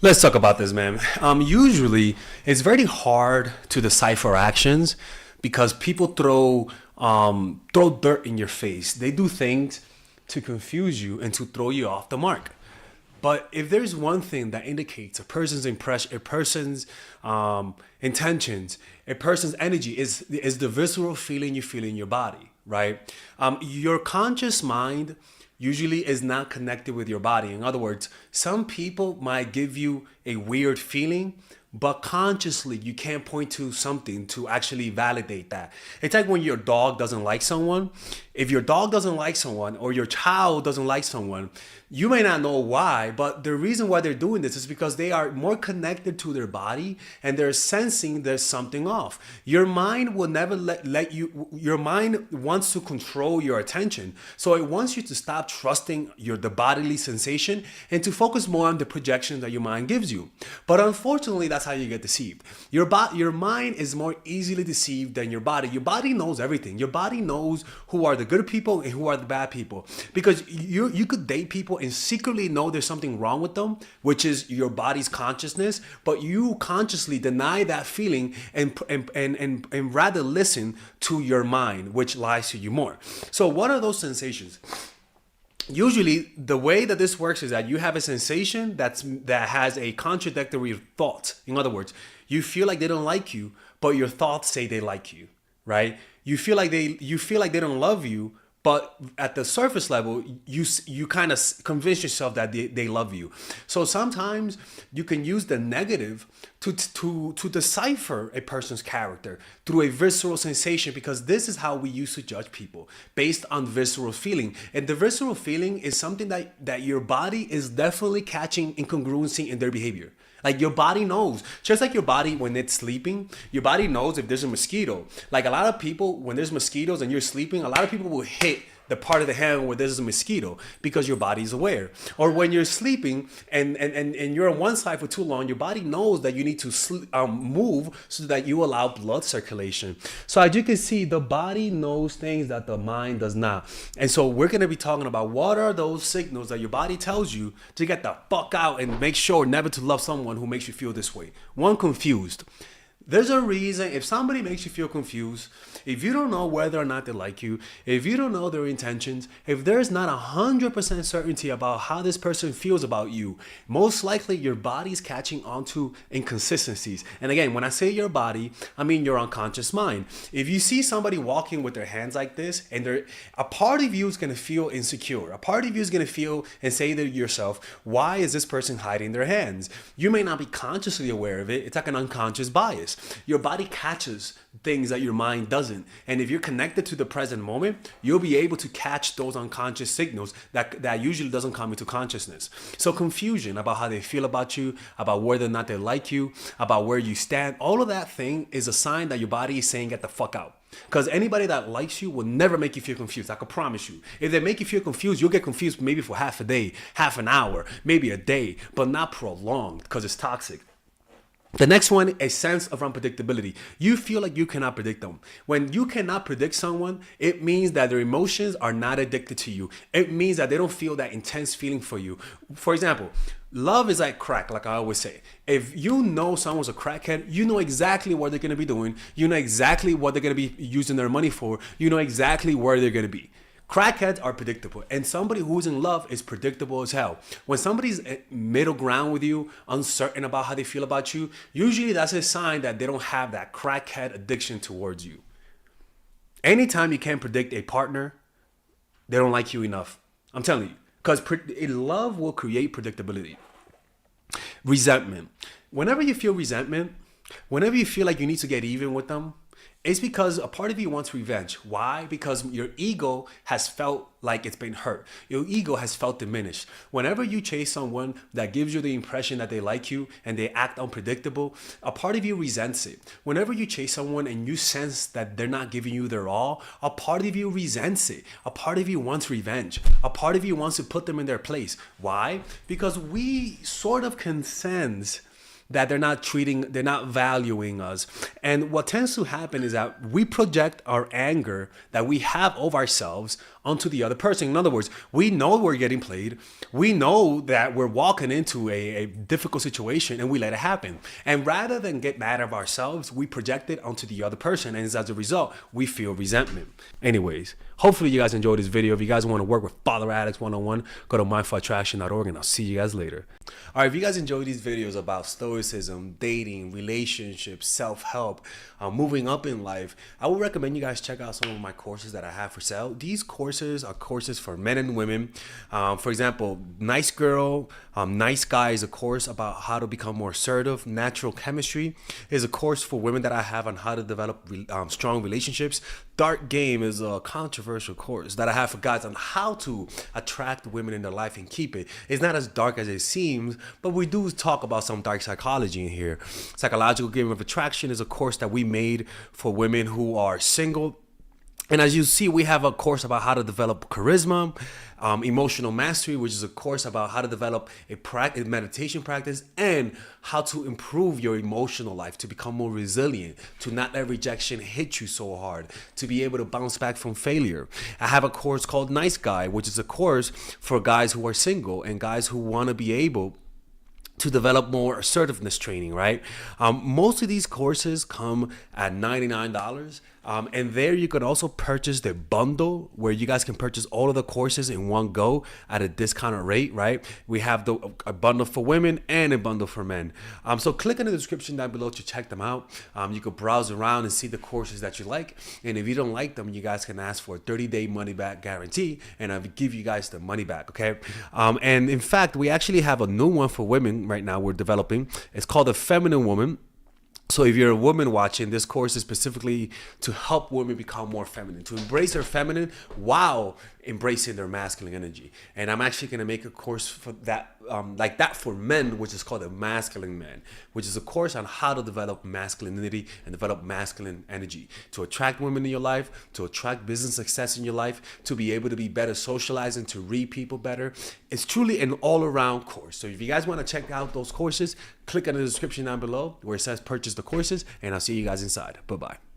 Let's talk about this, man. Usually, it's very hard to decipher actions because people throw dirt in your face. They do things to confuse you and to throw you off the mark. But if there's one thing that indicates a person's impression, a person's intentions, a person's energy is the visceral feeling you feel in your body, right? Your conscious mind usually is not connected with your body. In other words, some people might give you a weird feeling, but consciously you can't point to something to actually validate that. It's like when your dog doesn't like someone. If your dog doesn't like someone or your child doesn't like someone, you may not know why, but the reason why they're doing this is because they are more connected to their body and they're sensing there's something off. Your mind will never let you, your mind wants to control your attention. So it wants you to stop trusting the bodily sensation and to focus more on the projection that your mind gives you. But unfortunately, that's how you get deceived. Your mind is more easily deceived than your body. Your body knows everything. Your body knows who are the good people and who are the bad people. Because you could date people and secretly know there's something wrong with them, which is your body's consciousness, but you consciously deny that feeling and rather listen to your mind, which lies to you more. So what are those sensations? Usually the way that this works is that you have a sensation that has a contradictory thought. In other words, you feel like they don't like you, but your thoughts say they like you, right? You feel like they don't love you, but at the surface level, you kind of convince yourself that they love you. So sometimes you can use the negative to decipher a person's character through a visceral sensation, because this is how we used to judge people, based on visceral feeling. And the visceral feeling is something that your body is definitely catching incongruency in their behavior. Like your body knows, just like your body when it's sleeping, your body knows if there's a mosquito. Like a lot of people, when there's mosquitoes and you're sleeping, a lot of people will hit the part of the hand where there's a mosquito because your body's aware. Or when you're sleeping and you're on one side for too long, your body knows that you need to move so that you allow blood circulation. So as you can see, the body knows things that the mind does not. And so we're going to be talking about what are those signals that your body tells you to get the fuck out and make sure never to love someone who makes you feel this way. One, confused. There's a reason if somebody makes you feel confused, if you don't know whether or not they like you, if you don't know their intentions, if there's not 100% certainty about how this person feels about you, most likely your body's catching on to inconsistencies. And again, when I say your body, I mean your unconscious mind. If you see somebody walking with their hands like this, and a part of you is going to feel insecure. A part of you is going to feel and say to yourself, why is this person hiding their hands? You may not be consciously aware of it. It's like an unconscious bias. Your body catches things that your mind doesn't. And if you're connected to the present moment, you'll be able to catch those unconscious signals that usually doesn't come into consciousness. So confusion about how they feel about you, about whether or not they like you, about where you stand, all of that thing is a sign that your body is saying get the fuck out. Because anybody that likes you will never make you feel confused. I can promise you. If they make you feel confused, you'll get confused maybe for half a day, half an hour, maybe a day, but not prolonged because it's toxic. The next one, a sense of unpredictability. You feel like you cannot predict them. When you cannot predict someone, it means that their emotions are not addicted to you. It means that they don't feel that intense feeling for you. For example, love is like crack, like I always say. If you know someone's a crackhead, you know exactly what they're going to be doing. You know exactly what they're going to be using their money for. You know exactly where they're going to be. Crackheads are predictable, and somebody who's in love is predictable as hell. When somebody's middle ground with you, uncertain about how they feel about you, usually that's a sign that they don't have that crackhead addiction towards you. Anytime you can't predict a partner, they don't like you enough. I'm telling you, because love will create predictability. Resentment. Whenever you feel resentment, whenever you feel like you need to get even with them, it's because a part of you wants revenge. Why? Because your ego has felt like it's been hurt. Your ego has felt diminished. Whenever you chase someone that gives you the impression that they like you and they act unpredictable, a part of you resents it. Whenever you chase someone and you sense that they're not giving you their all, a part of you resents it. A part of you wants revenge. A part of you wants to put them in their place. Why? Because we sort of can sense that they're not valuing us. And what tends to happen is that we project our anger that we have of ourselves onto the other person. In other words, we know we're getting played. We know that we're walking into a difficult situation and we let it happen. And rather than get mad at ourselves, we project it onto the other person. And as a result, we feel resentment. Anyways, hopefully you guys enjoyed this video. If you guys want to work with Father Addicts 101, go to mindfulattraction.org and I'll see you guys later. All right, if you guys enjoy these videos about stoicism, dating, relationships, self-help, moving up in life, I would recommend you guys check out some of my courses that I have for sale. These courses are courses for men and women. For example, Nice Girl, Nice Guy is a course about how to become more assertive. Natural Chemistry is a course for women that I have on how to develop strong relationships. Dark Game is a controversial course that I have for guys on how to attract women in their life and keep it. It's not as dark as it seems, but we do talk about some dark psychology in here. Psychological Game of Attraction is a course that we made for women who are single. And as you see, we have a course about how to develop charisma, Emotional Mastery, which is a course about how to develop a meditation practice and how to improve your emotional life, to become more resilient, to not let rejection hit you so hard, to be able to bounce back from failure. I have a course called Nice Guy, which is a course for guys who are single and guys who want to be able to develop more assertiveness training, right? Most of these courses come at $99. And there you can also purchase the bundle where you guys can purchase all of the courses in one go at a discounted rate, right? We have a bundle for women and a bundle for men. So click in the description down below to check them out. You can browse around and see the courses that you like. And if you don't like them, you guys can ask for a 30-day money-back guarantee, and I'll give you guys the money back, okay? And in fact, we actually have a new one for women right now we're developing. It's called The Feminine Woman. So if you're a woman watching, this course is specifically to help women become more feminine, to embrace their feminine while embracing their masculine energy. And I'm actually going to make a course for that, like that for men, which is called the Masculine Man, which is a course on how to develop masculinity and develop masculine energy, to attract women in your life, to attract business success in your life, to be able to be better socializing, to read people better. It's truly an all-around course. So if you guys want to check out those courses, click on the description down below where it says purchase the courses, and I'll see you guys inside. Bye-bye.